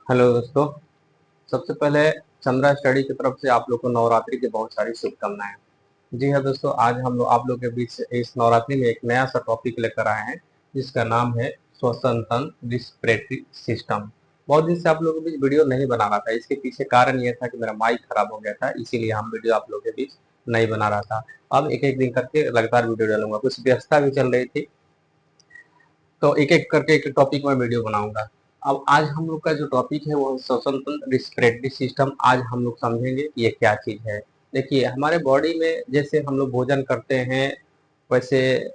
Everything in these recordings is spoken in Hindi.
हेलो दोस्तों। सबसे पहले चंद्रा स्टडी की तरफ से आप लोग को नवरात्रि की बहुत सारी शुभकामनाएं। जी हाँ दोस्तों, आज हम लोग आप लोग के बीच इस नवरात्रि में एक नया सा टॉपिक लेकर आए हैं जिसका नाम है श्वसन तंत्र रिस्पिरेटरी सिस्टम। बहुत दिन से आप लोगों के बीच वीडियो नहीं बना रहा था। इसके पीछे कारण यह था कि मेरा माइक खराब हो गया था, इसीलिए हम वीडियो आप लोगों के बीच नहीं बना रहा था। अब एक एक दिन करके लगातार वीडियो डालूंगा। कुछ व्यस्तता भी चल रही थी, तो एक एक करके एक टॉपिक में वीडियो बनाऊंगा। अब आज हम लोग का जो टॉपिक है वो श्वसन तंत्र रिस्पिरेटरी सिस्टम। आज हम लोग समझेंगे कि ये क्या चीज है। देखिए, हमारे बॉडी में जैसे हम लोग भोजन करते हैं, वैसे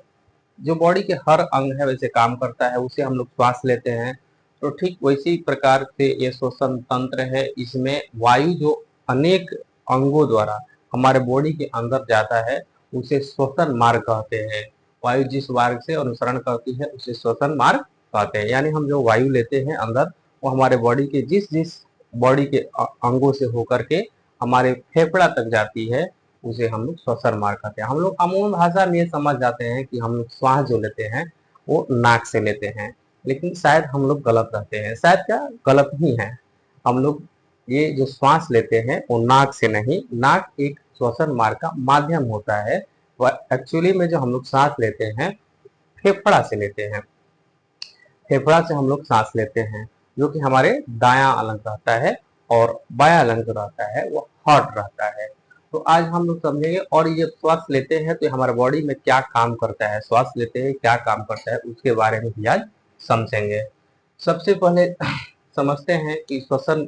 जो बॉडी के हर अंग है वैसे काम करता है, उसे हम लोग श्वास लेते हैं। तो ठीक वैसी प्रकार से ये श्वसन तंत्र है। इसमें वायु जो अनेक अंगों द्वारा हमारे बॉडी के अंदर जाता है उसे श्वसन मार्ग कहते हैं। वायु जिस मार्ग से अनुसरण करती है उसे श्वसन मार्ग कहते हैं। यानी हम जो वायु लेते हैं अंदर, वो हमारे बॉडी के जिस जिस बॉडी के अंगों से होकर के हमारे फेफड़ा तक जाती है उसे हम लोग श्वसन मार्ग कहते हैं। हम लोग अमूमन भाषा में ये समझ जाते हैं कि हम लोग श्वास जो लेते हैं वो नाक से लेते हैं, लेकिन शायद हम लोग गलत रहते हैं। शायद क्या, गलत ही है। हम लोग ये जो श्वास लेते हैं वो नाक से नहीं, नाक एक श्वसन मार्ग का माध्यम होता है। एक्चुअली में जो हम लोग सांस लेते हैं फेफड़ा से लेते हैं। फेफड़ा से हम लोग सांस लेते हैं, जो कि हमारे दायां अलंग रहता है, और बायां अलंग जो रहता है वो हार्ट रहता है। तो आज हम लोग समझेंगे, और ये श्वास लेते हैं तो हमारे बॉडी में क्या काम करता है, श्वास लेते हैं क्या काम करता है, उसके बारे में भी आज समझेंगे। सबसे पहले समझते हैं कि श्वसन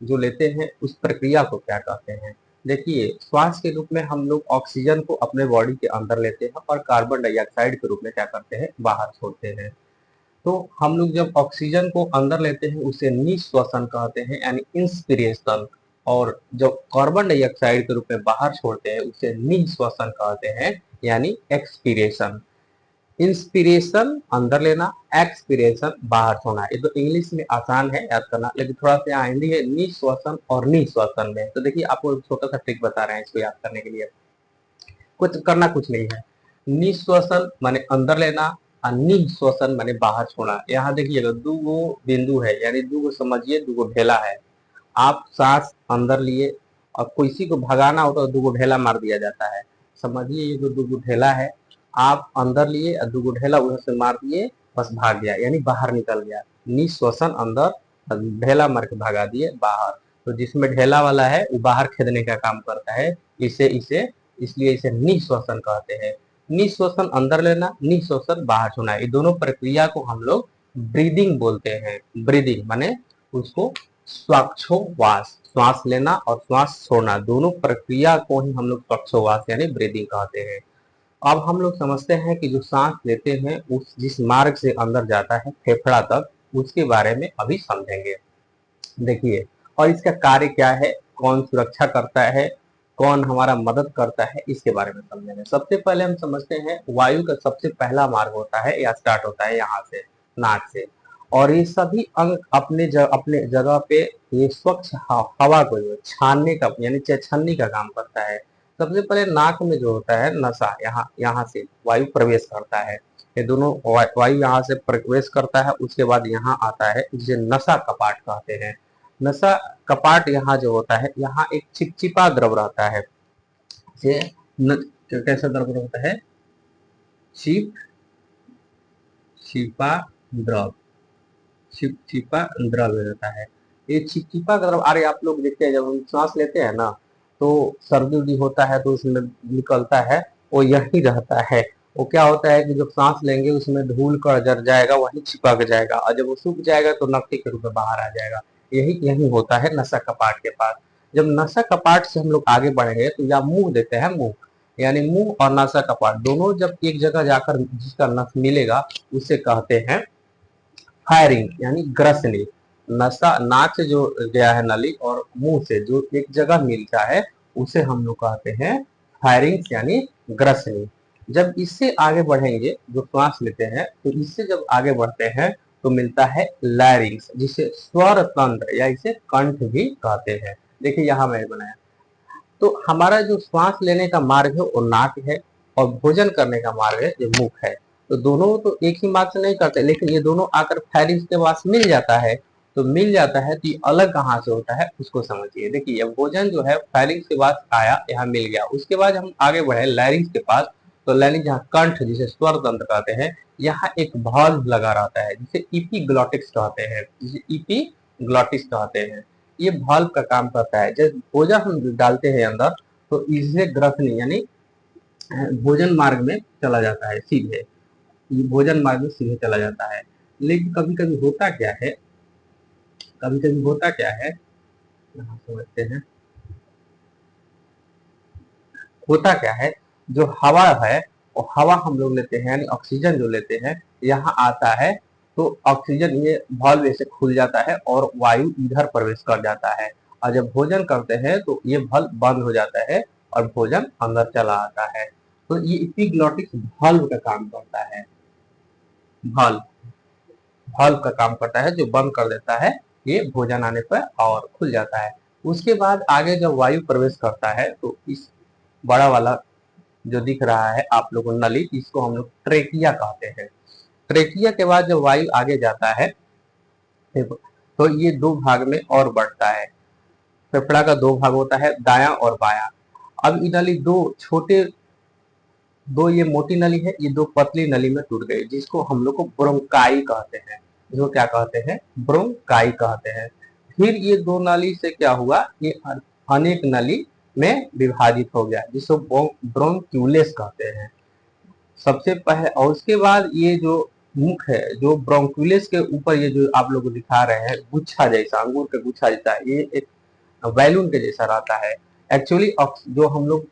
जो लेते हैं उस प्रक्रिया को क्या कहते हैं। देखिए, श्वास के रूप में हम लोग ऑक्सीजन को अपने बॉडी के अंदर लेते हैं और कार्बन डाइऑक्साइड के रूप में क्या करते हैं, बाहर छोड़ते हैं। तो हम लोग जब ऑक्सीजन को अंदर लेते हैं उसे निश्वसन कहते हैं, यानी इंस्पिरेशन। और जब कार्बन डाइऑक्साइड के रूप में बाहर छोड़ते हैं उसे निश्वसन कहते हैं, यानी एक्सपीरेशन। इंस्पिरेशन अंदर लेना, एक्सपीरेशन बाहर छोड़ना। ये तो इंग्लिश में आसान है याद करना, लेकिन थोड़ा सा यहाँ हिंदी है निश्वसन और निश्वसन में। तो देखिए, आपको एक छोटा सा ट्रिक बता रहे हैं इसको याद करने के लिए। कुछ करना कुछ नहीं है। निश्वसन माने अंदर लेना और निश्वसन माने बाहर छोड़ना। यहाँ देखिएगा दो गो बिंदु है, यानी दो गो, समझिए दो गो ढेला है। आप सांस अंदर लिए और किसी को भगाना हो तो दो गो ढेला मार दिया जाता है। समझिए ये जो दो गो ढेला है, आप अंदर लिए और दो गो ढेला उधर से मार दिए, बस भाग गया, यानी बाहर निकल गया। निश्वसन अंदर और ढेला मार के भगा दिए बाहर। तो जिसमें ढेला वाला है वो बाहर खेदने का काम करता है, इसे इसे इसलिए इसे निश्वसन कहते हैं। निश्वसन अंदर लेना, निश्वसन बाहर छोड़ना, ये दोनों प्रक्रिया को हम लोग ब्रीदिंग बोलते हैं। ब्रीदिंग माने उसको श्वासोच्छ्वास, श्वास लेना और श्वास छोड़ना, दोनों प्रक्रिया को ही हम लोग श्वासोच्छ्वास यानी ब्रीदिंग कहते हैं। अब हम लोग समझते हैं कि जो सांस लेते हैं उस जिस मार्ग से अंदर जाता है फेफड़ा तक, उसके बारे में अभी समझेंगे। देखिए, और इसका कार्य क्या है, कौन सुरक्षा करता है, कौन हमारा मदद करता है, इसके बारे में समझेंगे। सबसे पहले हम समझते हैं वायु का सबसे पहला मार्ग होता है या स्टार्ट होता है यहाँ से, नाक से। और ये सभी अंग अपने जगह पे ये स्वच्छ हवा को जो छानने का यानी छन्नी का काम करता है। सबसे पहले नाक में जो होता है नसा, यहाँ यहाँ से वायु प्रवेश करता है। ये दोनों वायु यहाँ से प्रवेश करता है, उसके बाद यहाँ आता है जिसे नसा कपाट कहते हैं। नसा कपाट यहाँ जो होता है, यहाँ एक चिपचिपा द्रव रहता है। ये कैसा द्रव होता है, चिप चिपा द्रव, चिपचिपा द्रव रहता है। ये चिपचिपा द्रव, अरे आप लोग देखते हैं जब हम सांस लेते हैं ना, तो सर्दी उर्दी होता है तो उसमें निकलता है, वो यही रहता है। वो क्या होता है कि जब सांस लेंगे उसमें धूल कण जर जाएगा, वही चिपक जाएगा, और जब वो सूख जाएगा तो नक्की के रूप में बाहर आ जाएगा। यही यही होता है नसा कपाट के पास। जब नसा कपाट से हम लोग आगे बढ़ेंगे तो या मुंह देते हैं, मुंह यानी मुंह और नसा कपाट दोनों जब एक जगह जाकर जिसका नस मिलेगा उसे कहते हैं फायरिंग यानी ग्रसनी। नसा नाक से जो गया है नली और मुंह से जो एक जगह मिलता है उसे हम लोग कहते हैं फायरिंग यानी ग्रसनी। जब इससे आगे बढ़ेंगे, जो श्वास लेते हैं, तो इससे जब आगे बढ़ते हैं तो मिलता है लैरिंग्स, जिसे स्वर तंत्र या इसे कंठ भी कहते हैं। देखिए यहाँ मैंने बनाया, तो हमारा जो श्वास लेने का मार्ग है वो नाक है, और भोजन करने का मार्ग है जो मुख है। तो दोनों तो एक ही मार्ग से नहीं करते, लेकिन ये दोनों आकर फायरिंग के पास मिल जाता है, तो मिल जाता है, तो ये अलग कहाँ से होता है उसको समझिए। देखिए ये भोजन जो है फायरिंग के बाद आया, यहाँ मिल गया, उसके बाद हम आगे बढ़े लैरिंग्स के पास। तो लैरिंग जहाँ कंठ जिसे स्वर तंत्र कहते हैं, यहाँ एक वाल्व लगा रहता है जिसे इपीग्लॉटिक्स कहते हैं, जिसे इपीग्लॉटिक्स कहते हैं। ये वाल्व का काम करता है, जब भोजन हम डालते हैं अंदर तो इसे ग्रसनी यानी भोजन मार्ग में चला जाता है सीधे, ये भोजन मार्ग में सीधे चला जाता है। लेकिन कभी कभी होता क्या है, कभी कभी होता क्या है, यहाँ समझते हैं। होता क्या है, जो हवा है और हवा हम लोग लेते हैं यानी ऑक्सीजन जो लेते हैं, यहाँ आता है तो ऑक्सीजन ये वाल्व ऐसे खुल जाता है और वायु इधर प्रवेश कर जाता है, और जब भोजन करते हैं तो ये वाल्व बंद हो जाता है और भोजन अंदर चला आता है। तो ये एपिग्लॉटिक वाल्व का काम करता है, वाल्व वाल्व का काम करता है जो बंद कर देता है ये भोजन आने पर और खुल जाता है। उसके बाद आगे जब वायु प्रवेश करता है तो इस बड़ा वाला जो दिख रहा है आप लोगों को नली, इसको हम लोग ट्रेकिया कहते हैं। ट्रेकिया के बाद जब वायु आगे जाता है तो ये दो भाग में और बढ़ता है। फेफड़ा का दो भाग होता है, दायां और बायां। अब ये नली दो छोटे, दो ये मोटी नली है, ये दो पतली नली में टूट गई, जिसको हम लोग को ब्रोंकाई कहते हैं। जो क्या कहते हैं, ब्रोंकाई कहते हैं। फिर ये दो नली से क्या हुआ, ये अनेक नली में विभाजित हो गया, जिसको ब्रोंक्यूलेस कहते हैं सबसे पहले। और उसके बाद ये जो मुख है, जो ब्रोंक्यूलेस के ऊपर ये जो आप लोग को दिखा रहे हैं गुच्छा जैसा, अंगूर का गुच्छा जैसा, ये एक बैलून के जैसा रहता है। एक्चुअली जो हम लोग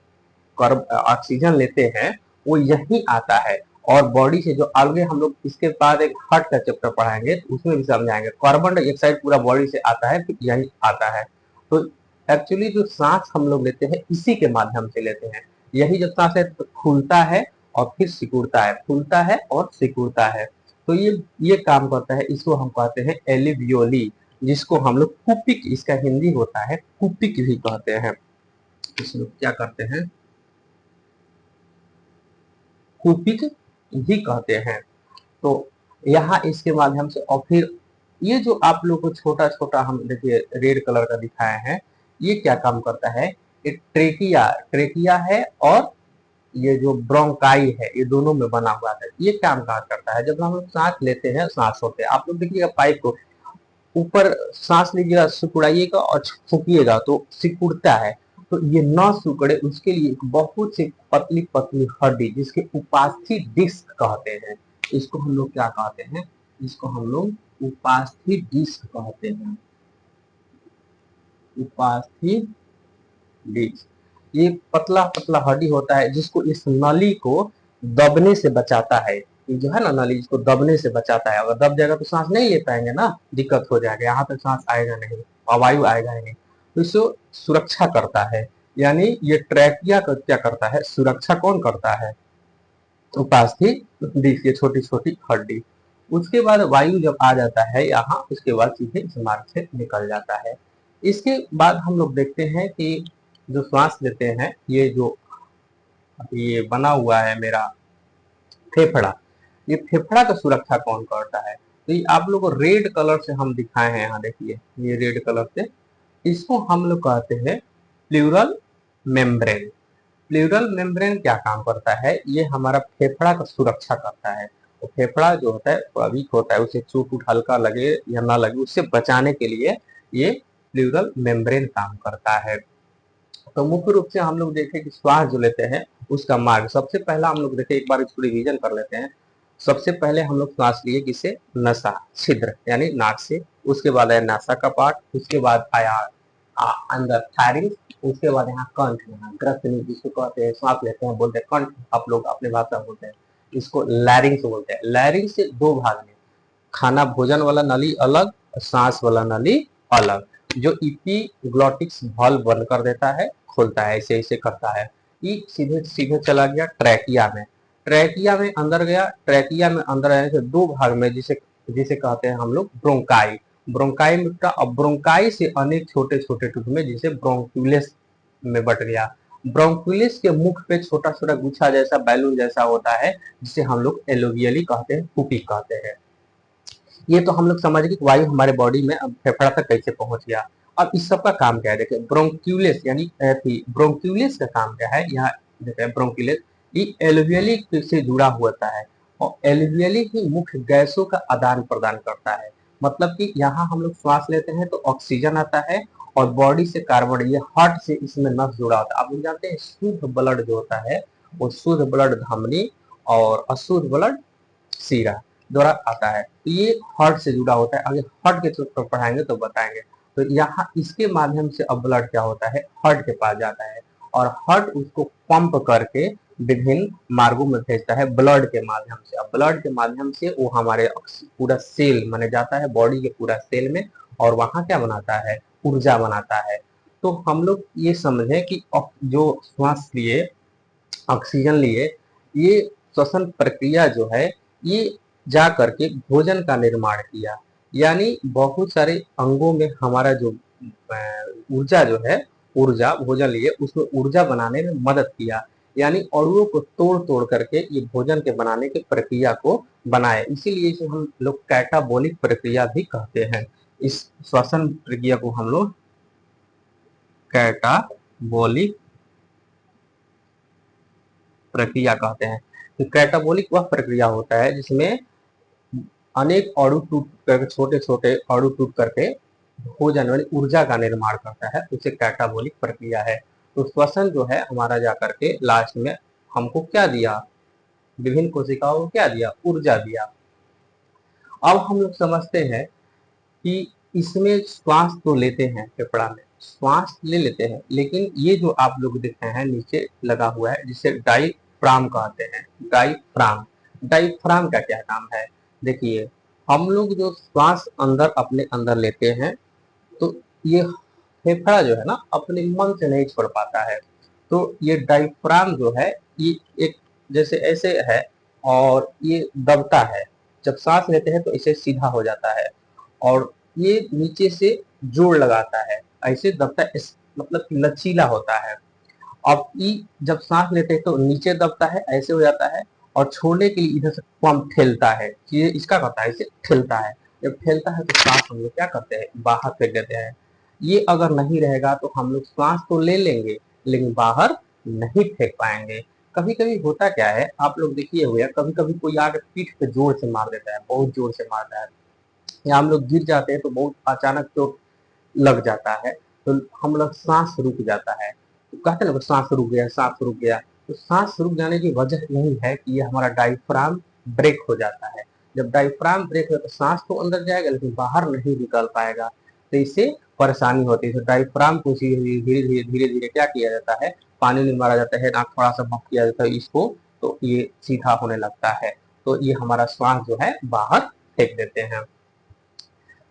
ऑक्सीजन लेते हैं वो यही आता है, और बॉडी से जो आगे हम लोग इसके बाद एक हार्ट का चैप्टर पढ़ाएंगे तो उसमें भी समझाएंगे, कार्बन डाइऑक्साइड पूरा बॉडी से आता है, फिर यही आता है। तो एक्चुअली जो सांस हम लोग लेते हैं इसी के माध्यम से लेते हैं। यही जब सांस है तो फूलता है और फिर सिकुड़ता है, फूलता है और सिकुड़ता है। तो ये काम करता है, इसको हम कहते हैं एलिवियोली, जिसको हम लोग कुपिक, इसका हिंदी होता है कुपिक भी कहते हैं। इसमें क्या करते हैं, कुपिक भी कहते हैं। तो यहाँ इसके माध्यम से, और फिर ये जो आप लोग को छोटा छोटा हम देखिए रेड कलर का दिखाए हैं, ये क्या काम करता है, ये ट्रेकिया ट्रेकिया है और ये जो ब्रोंकाई है, ये दोनों में बना हुआ है। ये काम कहाँ करता है, जब हम लोग सांस लेते हैं, सांस होते हैं, आप लोग देखिएगा पाइप को ऊपर सांस लीजिएगा, सिकुड़ाइएगा और फूकिएगा तो सिकुड़ता है। तो ये न सिकुड़े उसके लिए एक बहुत सी पतली पतली हड्डी, जिसके उपास्थि डिस्क कहते हैं, इसको हम लोग क्या कहते हैं, इसको हम लोग उपास्थि डिस्क कहते हैं, उपास्थि डिस्क। ये पतला पतला हड्डी होता है जिसको इस नली को दबने से बचाता है। ये जो है ना नली, इसको दबने से बचाता है। अगर दब जाएगा तो सांस नहीं ले पाएंगे ना, दिक्कत हो जाएगा, यहाँ तक सांस आएगा नहीं, वायु आएगा नहीं। तो इसको सुरक्षा करता है, यानी ये ट्रैकिया का क्या करता है, सुरक्षा कौन करता है, उपास्थि डिस्क, ये छोटी छोटी हड्डी। उसके बाद वायु जब आ जाता है यहाँ, उसके बाद सीधे इस मार्ग से निकल जाता है। इसके बाद हम लोग देखते हैं कि जो श्वास लेते हैं, ये जो ये बना हुआ है मेरा फेफड़ा, ये फेफड़ा का सुरक्षा कौन करता है, तो ये आप लोग को रेड कलर से हम दिखाए हैं, यहाँ देखिए ये रेड कलर से, इसको हम लोग कहते हैं प्लूरल मेम्ब्रेन। प्लूरल मेम्ब्रेन क्या काम करता है, ये हमारा फेफड़ा का सुरक्षा करता है। तो फेफड़ा जो होता है वीक होता है, उसे चोट उठ हल्का लगे या ना लगे, उससे बचाने के लिए ये प्लूरल मेम्ब्रेन काम करता है। तो मुख्य रूप से हम लोग देखें कि श्वास जो लेते हैं उसका मार्ग, सबसे पहला हम लोग देखें, एक बार इसको रिवीजन कर लेते हैं। सबसे पहले हम लोग श्वास लिए किसे, नसा छिद्र यानी नाक से, उसके बाद आया नासा का पार्ट, उसके बाद आया अंदर थायरिंग, उसके बाद यहाँ कंठ, यहाँ ग्रसनी जिसको कहते हैं, सांस लेते हैं बोलते हैं कंठ, आप लोग अपने भाषा में बोलते हैं, इसको लैरिंग्स बोलते हैं। लैरिंग्स से दो भाग में, खाना भोजन वाला नली अलग, सांस वाला नली अलग, जो इपीग्लॉटिक्स वाल्व बंद कर देता है, खोलता है, ऐसे ऐसे करता है। ये सीधे सीधे चला गया ट्रैकिया में, ट्रैकिया में अंदर गया, ट्रैकिया में अंदर आने से दो भाग में, जिसे जिसे कहते हैं हम लोग ब्रोंकाई, ब्रोंकाई में टूटा, और ब्रोंकाई से अनेक छोटे छोटे टुकड़े जिसे ब्रोंक्यूलेस में बट गया। ब्रोंक्यूलेस के मुख पे छोटा छोटा गुच्छा जैसा बैलून जैसा होता है, जिसे हम लोग एलोवियली कहते हैं, पुपी कहते हैं। ये तो हम लोग समझ गए कि वायु हमारे बॉडी में अब फेफड़ा तक कैसे पहुंच गया। अब इस सब का काम क्या है, देखिए ब्रोंक्यूलिस यानी ब्रोंक्यूलिस का काम क्या है, यहाँ देखिए ब्रोंक्यूलिस ये एल्वियली से जुड़ा होता है और एल्वियली ही मुख्य गैसों का आदान प्रदान करता है। मतलब कि यहाँ हम लोग श्वास लेते हैं तो ऑक्सीजन आता है और बॉडी से कार्बन, ये हार्ट से इसमें नस जुड़ा होता है। आप लोग जानते हैं शुद्ध ब्लड जो होता है वो शुद्ध ब्लड धमनी और अशुद्ध ब्लड सीरा द्वारा आता है। तो ये हार्ट से जुड़ा होता है। आगे हार्ट के चैप्टर पढ़ाएंगे तो बताएंगे। तो यहाँ इसके माध्यम से अब ब्लड क्या होता है, हार्ट के पास जाता है और हार्ट उसको पंप करके विभिन्न मार्गों में भेजता है ब्लड के माध्यम से। अब ब्लड के माध्यम से वो हमारे पूरा सेल माने जाता है, बॉडी के पूरा सेल में, और वहां क्या बनाता है, ऊर्जा बनाता है। तो हम लोग ये समझे कि जो श्वास लिए, ऑक्सीजन लिए, ये श्वसन प्रक्रिया जो है ये जा करके भोजन का निर्माण किया। यानी बहुत सारे अंगों में हमारा जो ऊर्जा जो है, ऊर्जा भोजन लिए उसमें ऊर्जा बनाने में मदद किया। यानी अणुओं को तोड़ तोड़ करके ये भोजन के बनाने की प्रक्रिया को बनाए। इसीलिए इसे हम लोग कैटाबोलिक प्रक्रिया भी कहते हैं। इस श्वसन प्रक्रिया को हम लोग कैटाबोलिक प्रक्रिया कहते हैं। तो कैटाबोलिक वह प्रक्रिया होता है जिसमें अनेक अणु टूट करके, छोटे छोटे अणु टूट करके हो जाने वाली ऊर्जा का निर्माण करता है, उसे कैटाबोलिक प्रक्रिया है। तो श्वसन जो है हमारा जाकर के लास्ट में हमको क्या दिया, विभिन्न कोशिकाओं को क्या दिया, ऊर्जा दिया। अब हम लोग समझते हैं कि इसमें श्वास तो लेते हैं, फेफड़ा में श्वास ले लेते हैं, लेकिन ये जो आप लोग देख रहे हैं नीचे लगा हुआ है जिसे डायफ्राम कहते हैं। डायफ्राम, डायफ्राम का क्या काम है, देखिए हम लोग जो श्वास अंदर अपने अंदर लेते हैं तो ये फेफड़ा जो है ना अपने मन से नहीं छोड़ पाता है। तो ये डायफ्राम जो है ये एक जैसे ऐसे है और ये दबता है। जब सांस लेते हैं तो इसे सीधा हो जाता है और ये नीचे से जोड़ लगाता है, ऐसे दबता है, मतलब कि लचीला होता है। अब ये जब सांस लेते हैं तो नीचे दबता है, ऐसे हो जाता है, और छोड़ने के लिए इधर से पंप ठेलता है, ये इसका करता है, इसे ठेलता है। जब ठेलता है तो सांस हम लोग क्या करते हैं, बाहर फेंक देते हैं। ये अगर नहीं रहेगा तो हम लोग सांस तो ले लेंगे लेकिन बाहर नहीं फेंक पाएंगे। कभी कभी होता क्या है, आप लोग देखिए हुए, कभी कभी कोई आगे पीठ पे जोर से मार देता है, बहुत जोर से मारता है, या हम लोग गिर जाते हैं तो बहुत अचानक चोट लग जाता है, तो हम लोग सांस रुक जाता है। तो कहते हैं ना सांस रुक गया, सांस रुक गया। तो सांस रुक जाने की वजह यही है कि ये हमारा डायफ्राम ब्रेक हो जाता है। जब डायफ्राम ब्रेक हो तो सांस तो अंदर जाएगा लेकिन बाहर नहीं निकल पाएगा, तो इससे परेशानी होती है। तो डायफ्राम को धीरे धीरे धीरे धीरे क्या किया जाता है, पानी में मारा जाता है, नाक थोड़ा सा बंद किया जाता है इसको, तो ये सीधा होने लगता है। तो ये हमारा श्वास जो है बाहर फेंक देते हैं।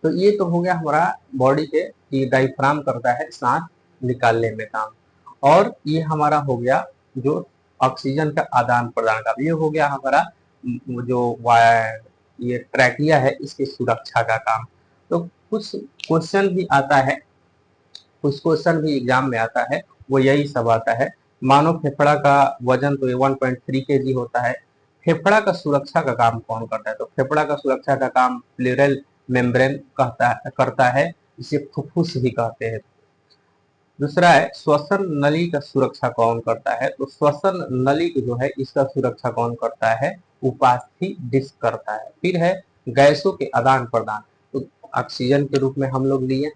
तो ये तो हो गया हमारा बॉडी के, ये डायफ्राम करता है सांस निकालने में काम। और ये हमारा हो गया जो ऑक्सीजन का आदान प्रदान का, ये हो गया हमारा जो ये ट्रैकिया है इसकी सुरक्षा का काम। तो कुछ क्वेश्चन भी आता है, कुछ क्वेश्चन भी एग्जाम में आता है, वो यही सब आता है। मानव फेफड़ा का वजन तो 1.3 kg होता है। फेफड़ा का सुरक्षा का काम कौन करता है, तो फेफड़ा का सुरक्षा का काम प्लेरल मेम्ब्रेन करता है, इसे फुफ्फुस भी कहते हैं। दूसरा है श्वसन नली का सुरक्षा कौन करता है, तो श्वसन नली जो है इसका सुरक्षा कौन करता है, उपास्थि डिस्क करता है। फिर है गैसों के आदान प्रदान, तो ऑक्सीजन के रूप में हम लोग लिए,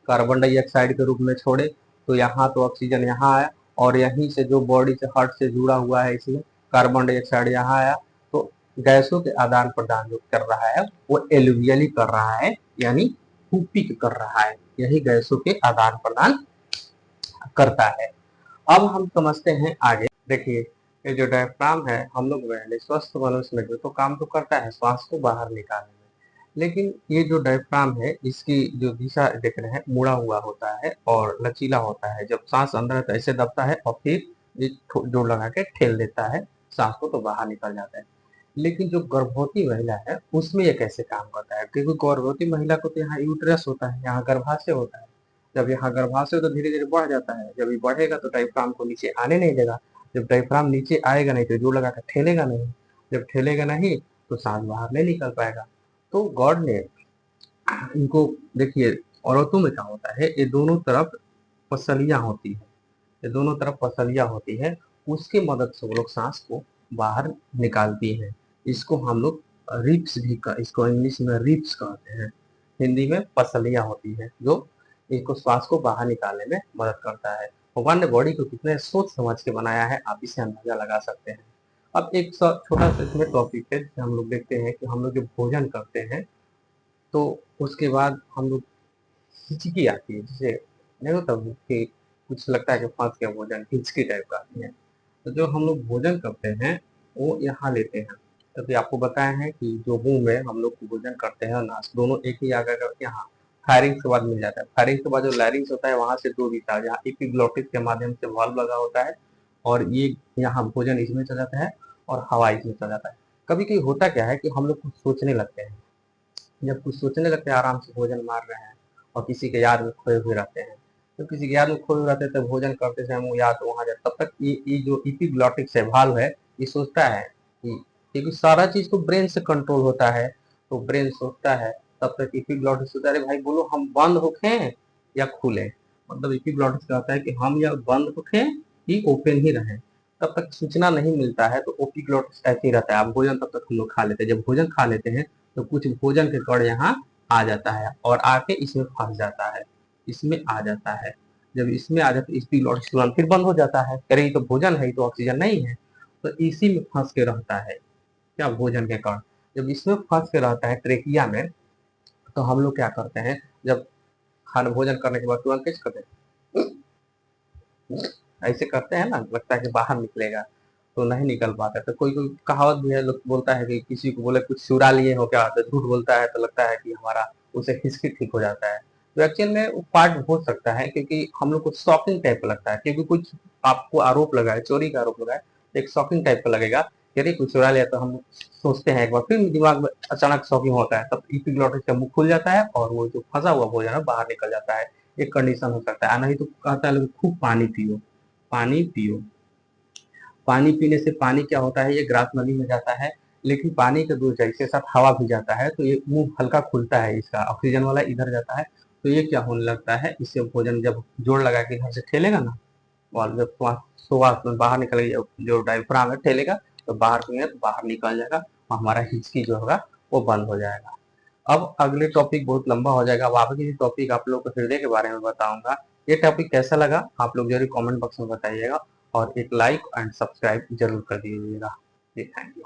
कार्बन डाइऑक्साइड के रूप में छोड़े, तो यहाँ तो ऑक्सीजन यहाँ आया, और यहीं से जो बॉडी से हार्ट से जुड़ा हुआ है इसमें कार्बन डाइऑक्साइड यहाँ आया। तो गैसों के आदान प्रदान जो कर रहा है वो एलुवियली कर रहा है, यानी फूपिक कर रहा है, यही गैसों के आदान प्रदान करता है। अब हम समझते हैं आगे, देखिए ये जो डायफ्राम है, हम लोग पहले स्वस्थ मनुष्य में तो काम तो करता है श्वास को बाहर निकालने में, लेकिन ये जो डायफ्राम है इसकी जो दिशा देख रहे हैं मुड़ा हुआ होता है और लचीला होता है। जब सांस अंदर है तो ऐसे दबता है और फिर जोड़ लगा के ठेल देता है सांस को, तो बाहर निकल जाता है। लेकिन जो गर्भवती महिला है उसमें ये कैसे काम करता है, क्योंकि गर्भवती महिला को तो यहाँ यूट्रस होता है, यहाँ गर्भाशय होता है। जब यहाँ गर्भाशय तो धीरे धीरे बढ़ जाता है, जब ये बढ़ेगा तो डायफ्राम को नीचे आने नहीं देगा। जब डायफ्राम नीचे आएगा नहीं तो जोड़ लगा कर ठेलेगा नहीं, जब ठेलेगा नहीं तो सांस बाहर नहीं निकल पाएगा। तो गॉड ने इनको, देखिए औरतों में क्या होता है, ये दोनों तरफ पसलियां होती है, ये दोनों तरफ पसलियां होती है, उसकी मदद से वो लोग सांस को बाहर निकालती है। इसको हम लोग रिप्स भी का, इसको इंग्लिश में रिप्स कहते हैं, हिंदी में पसलियां होती है जो इसको श्वास को बाहर निकालने में मदद करता है। भगवान ने बॉडी को कितने सोच समझ के बनाया है, आप इसे अंदाजा लगा सकते हैं। अब एक छोटा सा इसमें टॉपिक है, जिसे हम लोग देखते हैं कि हम लोग जो भोजन करते हैं तो उसके बाद हम लोग हिचकी आती है, जिसे नहीं होता कि कुछ लगता है कि फंस गया भोजन, हिचकी टाइप का आती है। तो जो हम लोग भोजन करते हैं वो यहाँ लेते हैं। तभी आपको बताया है कि जो मुंह में हम लोग भोजन करते हैं और नाक दोनों एक ही जगह करके यहाँ फायरिंग के बाद मिल जाता है। फायरिंग के बाद जो लैरिंग्स होता है वहां से दो दिखता है, जहाँ एपिग्लोटिस के माध्यम से वाल्व लगा होता है और ये यहाँ भोजन इसमें चला जाता है और हवा इसमें चला जाता है। कभी कभी होता क्या है कि हम लोग कुछ सोचने लगते हैं, जब कुछ सोचने लगते हैं आराम से भोजन मार रहे हैं और किसी के याद में खोए हुए रहते हैं, तो किसी के याद में खोए हुए रहते हैं, तो भोजन करते समय वो याद वहां जाता, तब तक ये जो इपिग्लॉटिक है भाल्व है, ये सोचता है कि, क्योंकि सारा चीज तो ब्रेन से कंट्रोल होता है, तो ब्रेन सोचता है, तब तक इपिग्लॉटिक सोचता है, अरे भाई बोलो हम बंद होखें या खुले, मतलब इपिग्लॉटिक कहता है कि हम या बंद होखें कि ओपन ही रहें। तब तक सूचना नहीं मिलता है तो ओपिग्लॉटिस ऐसे ही रहता है। अब भोजन तब तक हम लोग खा लेते हैं, जब भोजन खा लेते हैं तो कुछ भोजन के कण यहाँ आ जाता है और आके इसमें फंस जाता है, इसमें आ जाता है। जब इसमें आ जाता है एपिग्लॉटिस तुरंत फिर बंद हो जाता है, अरे ये तो भोजन है, ये तो ऑक्सीजन नहीं है, तो इसी में फंस के रहता है क्या, भोजन के कण। जब इसमें फंस के रहता है ट्रेकिया में, तो हम लोग क्या करते हैं, जब खाना भोजन करने के बाद तुरंत कैसे करते हैं, ऐसे करते हैं ना, लगता है कि बाहर निकलेगा तो नहीं निकल पाता। तो कोई कोई कहावत भी है, लोग बोलता है कि किसी को बोले कुछ चुरा लिए हो क्या, तो झूठ बोलता है तो लगता है कि हमारा उसे हिचकी ठीक हो जाता है। तो एक्चुअल में वो पार्ट हो सकता है, क्योंकि हम लोग को शॉकिंग टाइप का लगता है, क्योंकि कुछ आपको आरोप लगा है, चोरी का आरोप लगा है, एक शॉकिंग टाइप का लगेगा कि अरे कुछ चुरा लिया, तो हम सोचते हैं एक बार, फिर दिमाग में अचानक शॉकिंग होता है, तब इपिग्लॉटिस का मुंह खुल जाता है और वो जो फंसा हुआ भोजन है बाहर निकल जाता है। एक कंडीशन हो सकता है, नहीं तो कहता है लोग खूब पानी पियो, पानी पियो। पानी पीने से पानी क्या होता है, ये ग्रास नली में जाता है, लेकिन पानी के दूर जैसे साथ हवा भी जाता है तो ये मुंह हल्का खुलता है, इसका ऑक्सीजन वाला इधर जाता है, तो ये क्या होने लगता है, इससे भोजन जब जोड़ लगा के घर से ठेलेगा ना, और जब श्वास में बाहर निकल, जो डायफ्राम है ठेलेगा, तो बाहर पिएंगे तो बाहर निकल जाएगा और हमारा हिचकी जो होगा वो बंद हो जाएगा। अब अगले टॉपिक बहुत लंबा हो जाएगा, अब आगे टॉपिक आप लोग को हृदय के बारे में बताऊंगा। ये टॉपिक कैसा लगा आप लोग जरूर कमेंट बॉक्स में बताइएगा और एक लाइक एंड सब्सक्राइब जरूर कर दीजिएगा। Thank you.